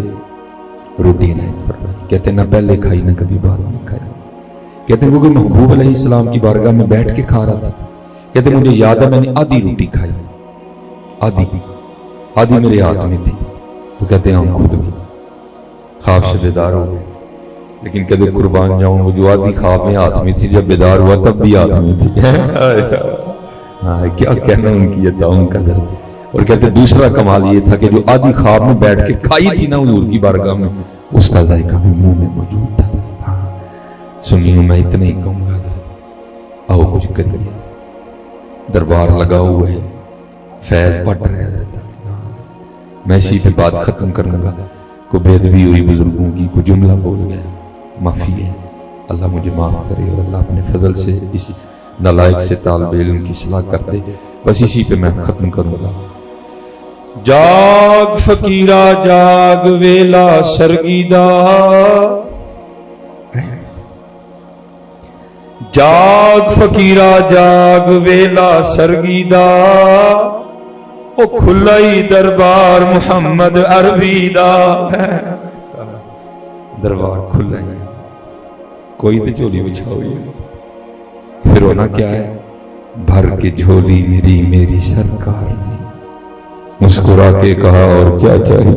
روٹی عنایت فرمائی. کہتے ہیں نہ پہلے کھائی نہ کبھی بعد میں کھائی. کہتے ہیں وہ محبوب علیہ السلام کی بارگاہ میں بیٹھ کے کھا رہا تھا. کہتے ہیں مجھے یاد ہے میں نے آدھی روٹی کھائی, آدھی میرے ہاتھ میں تھی. تو کہتے ہیں ہم خود بھی خواب سے بیدار ہو گئے, لیکن کہتے قربان جاؤں وہ جو آدھی خواب میں ہاتھ میں تھی جب بیدار ہوا تب بھی ہاتھ میں تھی. کیا کہنا ان کی عطا ان کا درد. اور کہتے دوسرا کمال یہ تھا کہ جو آدھی خواب میں بیٹھ کے کھائی تھی نا حضور کی بارگاہ میں اس کا ذائقہ بھی منہ میں موجود تھا. سنیوں میں اتنا ہی کہوں گا, آؤ کچھ کریے, دربار لگا ہوا ہے, فیض بٹ رہا ہے. میں اسی پہ بات ختم کروں گا. کوئی بے ادبی ہوئی بزرگوں کی, کوئی جملہ بول گیا, معافی ہے, اللہ مجھے معاف کرے اور اللہ اپنے فضل سے اس نالائق سے طالب علم کی اصلاح کر دے. بس اسی پہ میں ختم کروں گا. جاگ فقیرا جاگ ویلا سرگیدا, جاگ فقیرا جاگ ویلا سرگیدا, او کھلائی دربار محمد عربی دا. دربار کھلائی, کوئی تو جھولی بچھاؤ. پھر ہونا کیا ہے, بھر کے جھولی میری سرکار نے مسکرا کے کہا اور کیا چاہیے.